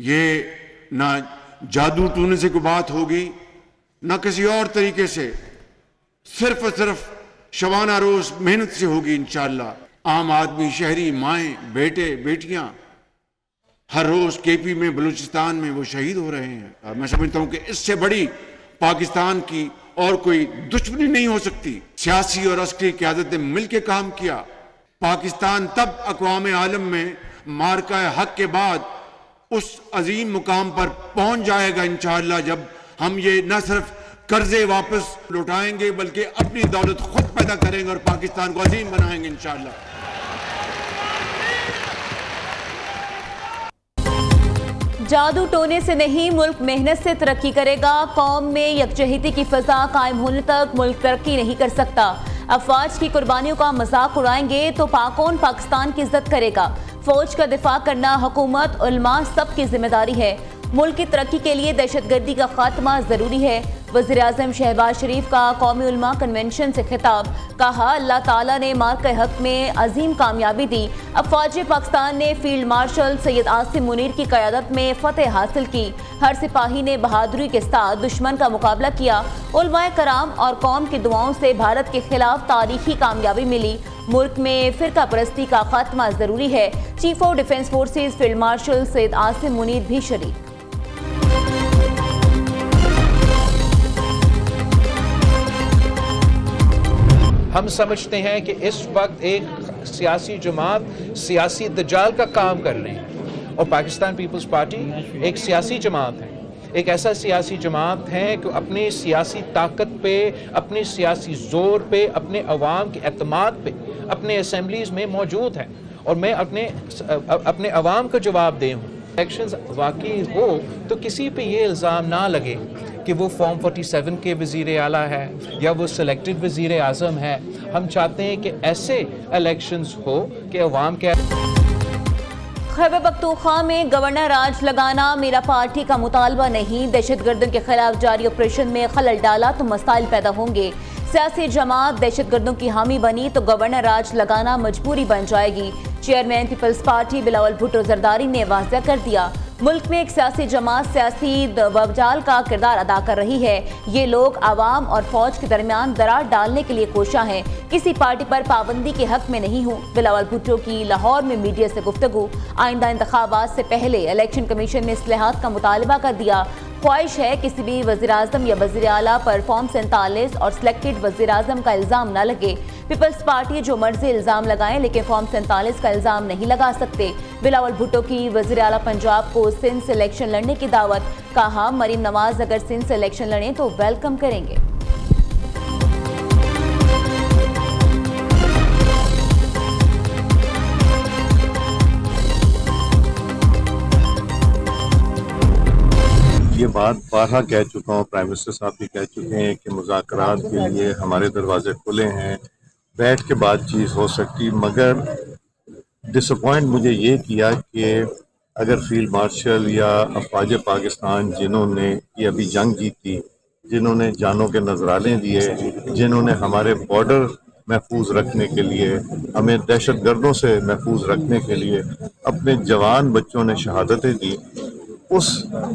ये ना जादू टूने से कोई बात होगी, ना किसी और तरीके से, सिर्फ और सिर्फ शबाना रोज मेहनत से होगी इंशाअल्लाह। आम आदमी, शहरी, माएँ, बेटे, बेटियां हर रोज केपी में, बलूचिस्तान में वो शहीद हो रहे हैं। मैं समझता हूं कि इससे बड़ी पाकिस्तान की और कोई दुश्मनी नहीं हो सकती। सियासी और अस्करी क़यादत ने मिलकर काम किया। पाकिस्तान तब अक़वाम आलम में मार्का हक के बाद उस अजीम मुकाम पर पहुंच जाएगा इंशाअल्लाह, जब हम ये न सिर्फ कर्जे वापस लौटाएंगे बल्कि अपनी दौलत खुद पैदा करेंगे और पाकिस्तान को अजीम बनाएंगे इंशाअल्लाह। जादू टोने से नहीं, मुल्क मेहनत से तरक्की करेगा। कौम में यकजहती की फजा कायम होने तक मुल्क तरक्की नहीं कर सकता। अफवाज की कुर्बानियों का मजाक उड़ाएंगे तो कौन पाकिस्तान की इज्जत करेगा। फौज का दिफा करना हुकूमत, उलमा सबकी जिम्मेदारी है। मुल्क की तरक्की के लिए दहशतगर्दी का खात्मा जरूरी है। वज़ीर-ए-आज़म शहबाज शरीफ का कौमी उलमा कन्वेंशन से खिताब, कहा अल्लाह ताला ने मार्का हक में अजीम कामयाबी दी। अफवाज पाकिस्तान ने फील्ड मार्शल सैयद आसिम मुनीर की क़यादत में फतेह हासिल की। हर सिपाही ने बहादुरी के साथ दुश्मन का मुकाबला किया। उलमाए कराम और कौम की दुआओं से भारत के खिलाफ तारीखी कामयाबी मिली। मुल्क में फिरका परस्ती का खात्मा जरूरी है। Chief of defence forces field marshal Syed Asim Munir भी शरीक। हम समझते हैं कि इस वक्त एक सियासी जमात सियासी दजाल का काम कर रही है और पाकिस्तान पीपल्स पार्टी एक सियासी जमात है, एक ऐसा सियासी जमात है कि अपनी सियासी ताकत पे, अपने सियासी जोर पे, अपने अवाम के एतमाद पे अपने असम्बलीज में मौजूद है। और मैं अपने अवाम को जवाब दे हूँ, इलेक्शंस वाकई हो तो किसी पे ये इल्ज़ाम ना लगे कि वो फॉर्म 47 के वज़ीर आला है या वो सिलेक्टेड वज़ीर आज़म है। हम चाहते हैं कि ऐसे इलेक्शंस हो कि अवाम के। खैबर पख्तूनख्वा में गवर्नर राज लगाना मेरा पार्टी का मुतालबा नहीं। दहशतगर्दों के खिलाफ जारी ऑपरेशन में खलल डाला तो मसाइल पैदा होंगे। सियासी जमात दहशतगर्दों की हामी बनी तो गवर्नर राज लगाना मजबूरी बन जाएगी। Chairman Peoples Party Bilawal Bhutto Zardari ने वाज़ेह कर दिया, मुल्क में एक सियासी जमात सियासी वबजाल का किरदार अदा कर रही है। ये लोग आवाम और फौज के दरमियान दरार डालने के लिए कोशा हैं। किसी पार्टी पर पाबंदी के हक में नहीं हूँ। बिलावल भुट्टो की लाहौर में मीडिया से गुफ्तगू, आइंदा इंतखाबात से पहले इलेक्शन कमीशन में इस्लाहात का मुतालबा कर दिया। ख्वाहिश है किसी भी वज़ीर-ए-आज़म या वज़ीर-ए-आला पर फॉर्म 47 और सिलेक्टेड वज़ीर-ए-आज़म का इल्ज़ाम न लगे। पीपल्स पार्टी जो मर्जी इल्ज़ाम लगाएं लेकिन फॉर्म 47 का इल्ज़ाम नहीं लगा सकते। बिलावल भुट्टो की वज़ीर-ए-आला पंजाब को सिंध से इलेक्शन लड़ने की दावत, कहा मरीम नवाज अगर सिंध से इलेक्शन लड़ें तो वेलकम करेंगे। ये बात बारहा कह चुका हूँ, प्राइम मिनिस्टर साहब भी कह चुके हैं कि मुज़ाकरात के लिए हमारे दरवाजे खुले हैं, बैठ के बातचीत हो सकती। मगर डिसअपॉइंट मुझे ये किया कि अगर फील्ड मार्शल या अफवाज पाकिस्तान जिन्होंने ये अभी जंग जीती, जिन्होंने जानों के नजराने दिए, जिन्होंने हमारे बॉर्डर महफूज रखने के लिए, हमें दहशत गर्दों से महफूज रखने के लिए अपने जवान बच्चों ने शहादतें दी, उस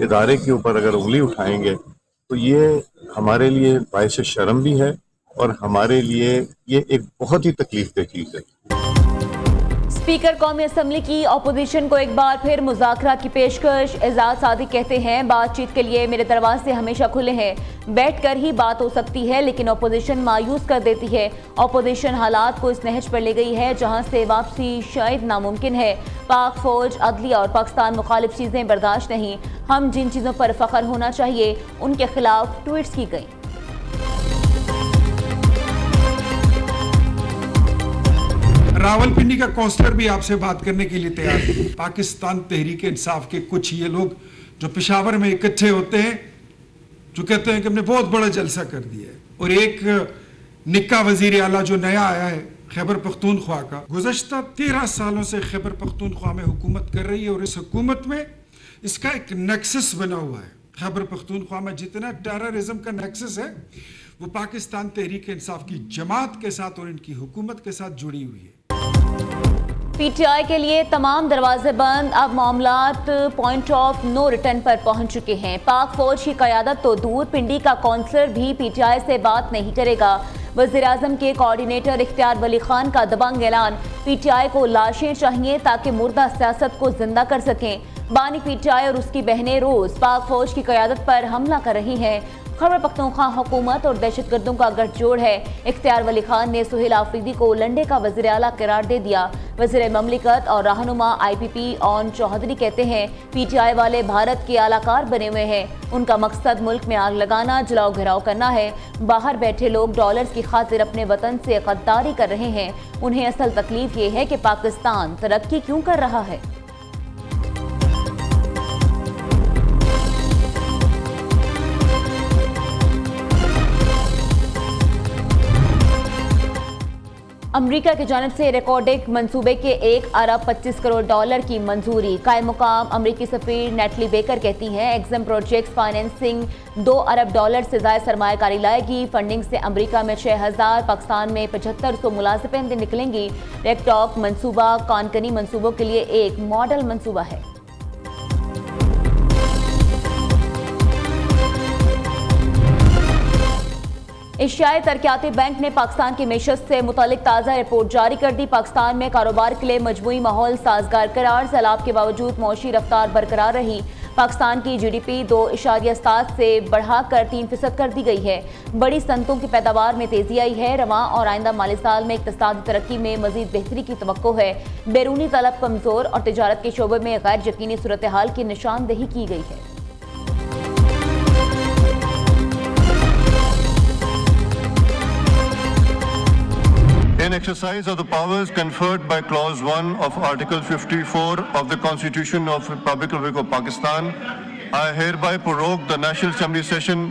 इदारे के ऊपर अगर उंगली उठाएंगे तो ये हमारे लिए बायस शर्म भी है और हमारे लिए ये एक बहुत ही तकलीफदेह चीज़ है। स्पीकर कौमी असम्बली की अपोजिशन को एक बार फिर मुज़ाकरा की पेशकश। एजाज सादिक कहते हैं बातचीत के लिए मेरे दरवाजे हमेशा खुले हैं, बैठकर ही बात हो सकती है लेकिन अपोजिशन मायूस कर देती है। अपोजिशन हालात को इस नहज पर ले गई है जहां से वापसी शायद नामुमकिन है। पाक फौज, अदलिया और पाकिस्तान मुखालिफ चीज़ें बर्दाश्त नहीं। हम जिन चीज़ों पर फ़ख्र होना चाहिए उनके खिलाफ ट्वीट्स की गई। रावलपिंडी का काउंसलर भी आपसे बात करने के लिए तैयार है। पाकिस्तान तहरीक इंसाफ के कुछ ये लोग जो पेशावर में इकट्ठे होते हैं, जो कहते हैं कि हमने बहुत बड़ा जलसा कर दिया है, और एक निक्का वजीर आला जो नया आया है खैबर पख्तूनख्वा का, गुज़श्ता 13 सालों से खैबर पख्तूनख्वा में हुकूमत कर रही है और इस हुकूमत में इसका एक नेक्सस बना हुआ है। खैबर पख्तूनख्वा में जितना टेररिज्म का नेक्सस है वो पाकिस्तान तहरीक इंसाफ की जमात के साथ और इनकी हुकूमत के साथ जुड़ी हुई है। पीटीआई के लिए तमाम दरवाजे बंद। अब मामलात पॉइंट ऑफ नो रिटर्न पर पहुंच चुके हैं। पाक फौज की क़यादत तो दूर, पिंडी का काउंसलर भी पीटीआई से बात नहीं करेगा। वज़ीर-ए-आज़म के कोऑर्डिनेटर इख्तियार वली खान का दबंग ऐलान, पीटीआई को लाशें चाहिए ताकि मुर्दा सियासत को जिंदा कर सकें। बानी पीटीआई और उसकी बहनें रोज पाक फौज की क़यादत पर हमला कर रही हैं। खैबर पख्तूनख्वा हुकूमत और दहशतगर्दों का गठजोड़ है। इख्तियार वली खान ने सुहेल आफरीदी को लंडे का वज़ीर आला करार दे दिया। वज़ीर ममलिकत और रहनुमा IPP ऑन चौधरी कहते हैं पीटीआई वाले भारत के आलाकार बने हुए हैं। उनका मकसद मुल्क में आग लगाना, जलाओ घिराव करना है। बाहर बैठे लोग डॉलर्स की खातिर अपने वतन से गद्दारी कर रहे हैं। उन्हें असल तकलीफ ये है कि पाकिस्तान तरक्की क्यों कर रहा है। अमरीका की जानिब से रिकॉर्डिंग मंसूबे के 1 अरब 25 करोड़ डॉलर की मंजूरी। कायम मुकाम अमरीकी सफीर नेटली बेकर कहती हैं एग्जाम प्रोजेक्ट्स फाइनेंसिंग 2 अरब डॉलर से ज़ायद सरमायाकारी लाएगी। फंडिंग से अमरीका में 6000, पाकिस्तान में 7500 मुलाजिमें निकलेंगी। रेकटॉक मंसूबा कॉनकनी मंसूबों के लिए एक मॉडल मंसूबा है। एशियाई तरक्याती बैंक ने पाकिस्तान की मेशत से मुतालिक ताज़ा रिपोर्ट जारी कर दी। पाकिस्तान में कारोबार के लिए मजमूई माहौल साजगार करार, सैलाब के बावजूद मौशी रफ्तार बरकरार रही। पाकिस्तान की GDP 2.7 से बढ़ाकर 3% कर दी गई है। बड़ी सनतों की पैदावार में तेजी आई है। रवां और आइंदा माली साल में इक़्तिसादी तरक्की में मजीद बेहतरी की तवक्को है। बैरूनी तलब कमजोर और तिजारत के शोबे में गैर यकीनी सूरत हाल की निशानदेही की गई है। In exercise of the powers conferred by Clause 1 of Article 54 of the Constitution of the Republic of Pakistan, I hereby prorogue the National Assembly session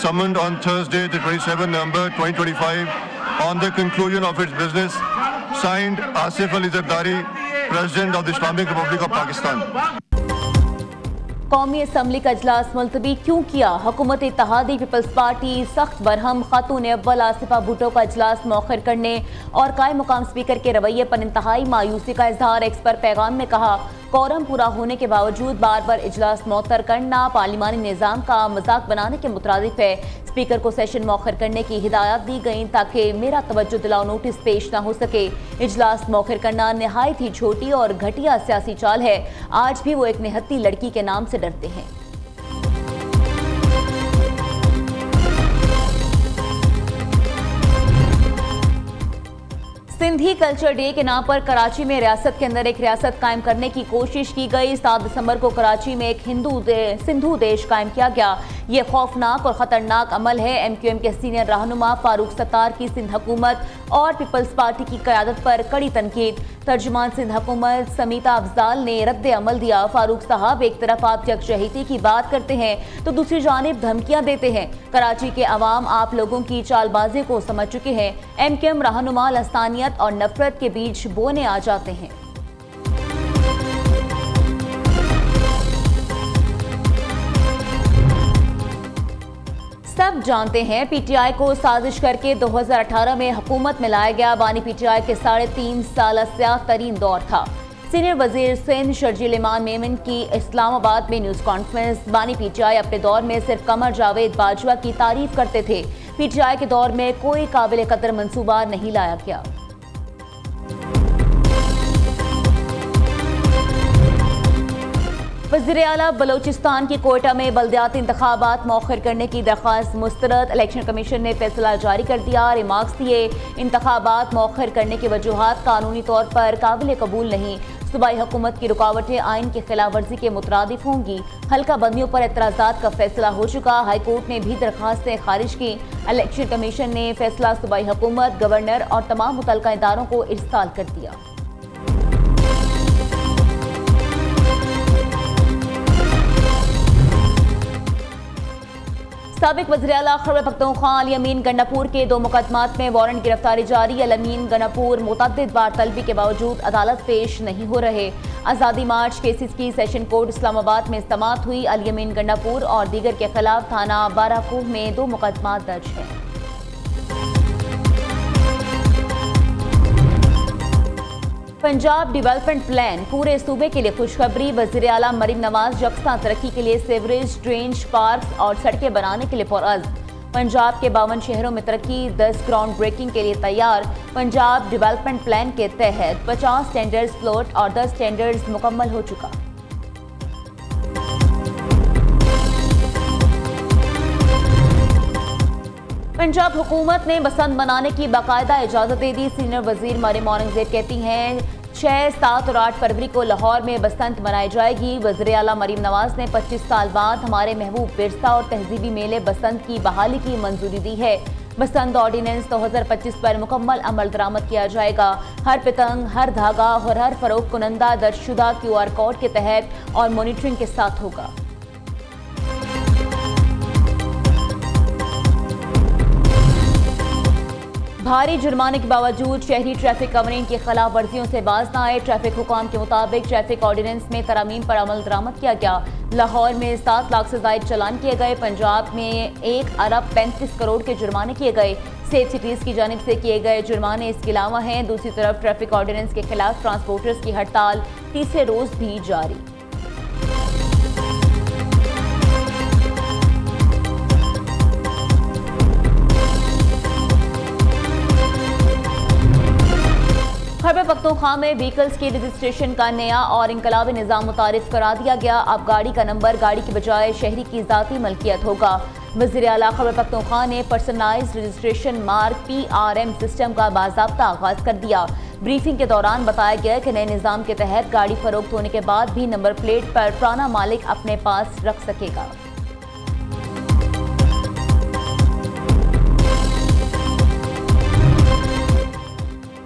summoned on Thursday, the 27th November 2025, on the conclusion of its business. Signed, Asif Ali Zardari, President of the Islamic Republic of Pakistan. कौमी assembly का इजलास मुलतवी क्यों किया? हुकूमत इत्तेहादी peoples party सख्त बरहम। खातून अव्वल आसिफा भुट्टो का इजलास मौखर करने और कायम मुकाम स्पीकर के रवैये पर इंतहाई मायूसी का इजहार। एक्स पर पैगाम में कहा कोरम पूरा होने के बावजूद बार बार इजलास मौतर करना पार्लिमानी निज़ाम का मजाक बनाने के मुतरादिफ है। स्पीकर को सेशन मौखर करने की हिदायत दी गई ताकि मेरा तवज्जो दिलाओ नोटिस पेश ना हो सके। इजलास मौखर करना नहायत ही छोटी और घटिया सियासी चाल है। आज भी वो एक निहत्ती लड़की के नाम से डरते हैं। सिंधी कल्चर डे के नाम पर कराची में रियासत के अंदर एक रियासत कायम करने की कोशिश की गई। 7 दिसंबर को कराची में एक सिंधु देश कायम किया गया। ये खौफनाक और ख़तरनाक अमल है। MQM के सीनियर रहनुमा फारूक सत्तार की सिंध हुकूमत और पीपल्स पार्टी की क़यादत पर कड़ी तनकीद। तर्जुमान सिंध हुकूमत समीता अफजाल ने रद्द अमल दिया। फारूक साहब एक तरफ आप यकजहती की बात करते हैं तो दूसरी जानिब धमकियां देते हैं। कराची के अवाम आप लोगों की चालबाजी को समझ चुके हैं। MQM रहनुमा लसानियत और नफरत के बीच बोने आ जाते हैं। सब जानते हैं PTI को साजिश करके 2018 में हुकूमत में लाया गया। बानी PTI के 3.5 साल स्याह तरीन दौर था। सीनियर वजीर सिंध शर्जील इमान मेमन की इस्लामाबाद में न्यूज़ कॉन्फ्रेंस। बानी PTI अपने दौर में सिर्फ कमर जावेद बाजवा की तारीफ करते थे। PTI के दौर में कोई काबिल कदर मंसूबा नहीं लाया गया। वज़ीर आला बलोचिस्तान की कोयटा में बल्दियाती इंतखाबात मौखर करने की दरख्वास्त मुस्तरद। इलेक्शन कमीशन ने फैसला जारी कर दिया। रिमार्क्स दिए इंतखाबात मौखर करने की वजूहात कानूनी तौर पर काबिल कबूल नहीं। सूबाई हुकूमत की रुकावटें आइन की खिलाफ वर्जी के मुतरादिफ होंगी। हल्का बंदियों पर एतराज़ात का फैसला हो चुका। हाई कोर्ट ने भी दरख्वास्तें खारिज की। इलेक्शन कमीशन ने फैसला सूबाई हुकूमत, गवर्नर और तमाम मुतल्लिका इदारों को इरसाल कर दिया। साबिक वज़ीर आला खैबर पख्तूनख्वा अली अमीन गंडापुर के 2 मुकदमात में वारंट गिरफ्तारी जारी। अली अमीन गंडापुर मुतअद्दिद बार तलबी के बावजूद अदालत पेश नहीं हो रहे। आज़ादी मार्च केसेस की सेशन कोर्ट इस्लामाबाद में समाअत हुई। अली अमीन गंडापुर और दीगर के खिलाफ थाना बाराकोह में 2 मुकदमात दर्ज हैं। पंजाब डेवलपमेंट प्लान पूरे सूबे के लिए खुशखबरी। वज़ीर आला मरीम नवाज यकसा तरक्की के लिए सीवरेज, ड्रेनेज, पार्क और सड़कें बनाने के लिए पुरअज़्म। पंजाब के 52 शहरों में तरक्की, 10 ग्राउंड ब्रेकिंग के लिए तैयार। पंजाब डेवलपमेंट प्लान के तहत 50 टेंडर्स फ्लोट और 10 टेंडर्स मुकम्मल हो चुका। पंजाब हुकूमत ने बसंत मनाने की बाकायदा इजाज़त दे दी। सीनियर वजीर मरियम औरंगजेब कहती हैं 6, 7 और 8 फरवरी को लाहौर में बसंत मनाई जाएगी। वज़ीर आला मरीम नवाज ने 25 साल बाद हमारे महबूब विरसा और तहजीबी मेले बसंत की बहाली की मंजूरी दी है। बसंत ऑर्डिनेंस 2025 पर मुकम्मल अमल दरामद किया जाएगा। हर पतंग, हर धागा और हर फरोख्त कुनंदा दर्जशुदा QR कोड के तहत और मॉनिटरिंग के साथ होगा। भारी जुर्माने के बावजूद शहरी ट्रैफिक कवरिंग की खिलाफ वर्जियों से बाज न आए। ट्रैफिक हुकाम के मुताबिक ट्रैफिक ऑर्डिनेंस में तरमीम पर अमल दरामद किया गया। लाहौर में 7 लाख से ज्यादा चालान किए गए। पंजाब में 1 अरब 35 करोड़ के जुर्माने किए गए। सेफ सिटीज की जानिब से किए गए जुर्माने इसके अलावा हैं। दूसरी तरफ ट्रैफिक ऑर्डिनेंस के खिलाफ ट्रांसपोर्टर्स की हड़ताल तीसरे रोज भी जारी। खैबर पख्तूनख्वा में व्हीकल्स के रजिस्ट्रेशन का नया और इनकलाबी निज़ाम मुतारिफ करा दिया गया। अब गाड़ी का नंबर गाड़ी की बजाय शहरी की ज़ाती मलकियत होगा। वज़ीर आला खैबर पख्तूनख्वा ने personalised registration mark PRM system का बाज़ाब्ता आगाज कर दिया। ब्रीफिंग के दौरान बताया गया कि नए निज़ाम के तहत गाड़ी फरोख्त होने के बाद भी नंबर प्लेट पर पुराना मालिक अपने पास रख सकेगा।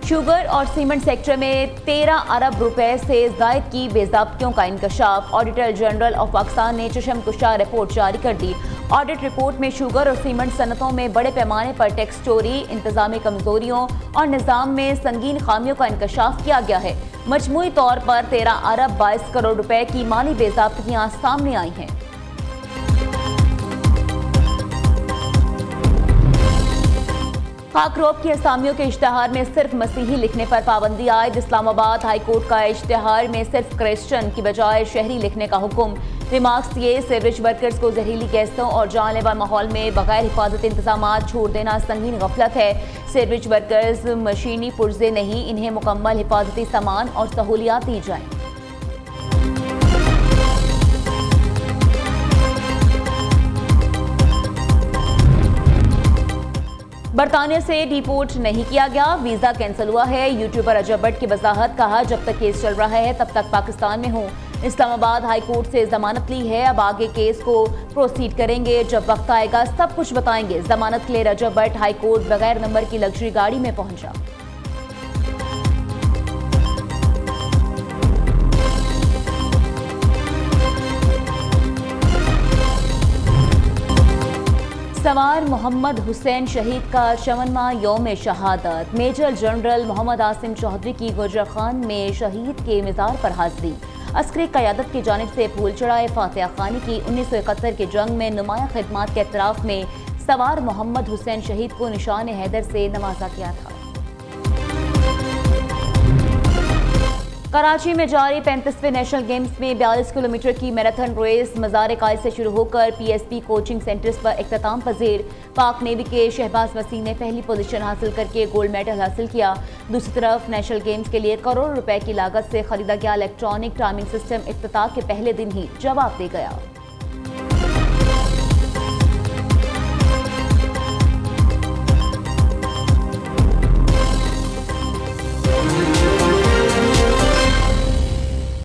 शुगर और सीमेंट सेक्टर में 13 अरब रुपए से जायद की बेज़ाब्तियों का इंकशाफ। ऑडिटर जनरल ऑफ पाकिस्तान ने चशमकुशा रिपोर्ट जारी कर दी। ऑडिट रिपोर्ट में शुगर और सीमेंट सनतों में बड़े पैमाने पर टैक्स चोरी, इंतजामी कमजोरियों और निज़ाम में संगीन खामियों का इंकशाफ किया गया है। मजमूई तौर पर 13 अरब 22 करोड़ रुपए की माली बेज़ाब्तियां सामने आई हैं। खाकरोब की असामियों के इश्तिहार में सिर्फ मसीही लिखने पर पाबंदी आयद। इस्लामाबाद हाई कोर्ट का इश्तिहार में सिर्फ क्रिश्चियन की बजाय शहरी लिखने का हुक्म। रिमार्क्स ये सीवरेज वर्कर्स को जहरीली गैसों और जानलेवा माहौल में बगैर हिफाजती इंतजाम छोड़ देना संगीन गफलत है। सीवरेज वर्कर्स मशीनी पुर्जे नहीं, इन्हें मुकम्मल हिफाजती सामान और सहूलियात दी जाएं। बरतानिया से डिपोर्ट नहीं किया गया, वीजा कैंसिल हुआ है। यूट्यूबर अजब भट्ट की वजाहत, कहा जब तक केस चल रहा है तब तक पाकिस्तान में हूँ। इस्लामाबाद हाई कोर्ट से जमानत ली है, अब आगे केस को प्रोसीड करेंगे। जब वक्त आएगा सब कुछ बताएंगे। जमानत के लिए अजब भट्ट हाई कोर्ट बगैर नंबर की लग्जरी गाड़ी में पहुंचा। सवार मोहम्मद हुसैन शहीद का 54वां यौम शहादत। मेजर जनरल मोहम्मद आसिम चौधरी की गुजर खान में शहीद के मज़ार पर हाजिरी। अस्करी क़यादत की जानिब से फूल चढ़ाए। फातिहा खानी की 1971 के जंग में नुमाया खिदमात के एतराफ़ में सवार मोहम्मद हुसैन शहीद को निशान हैदर से नवाजा गया था। कराची में जारी 35वें नेशनल गेम्स में 42 किलोमीटर की मैराथन रेस मज़ार कायद से शुरू होकर PSP कोचिंग सेंटर्स पर इख्तिताम पजीर। पाक नेवी के शहबाज वसीम ने पहली पोजीशन हासिल करके गोल्ड मेडल हासिल किया। दूसरी तरफ नेशनल गेम्स के लिए करोड़ रुपए की लागत से खरीदा गया इलेक्ट्रॉनिक टाइमिंग सिस्टम इफ्तिताह के पहले दिन ही जवाब दे गया।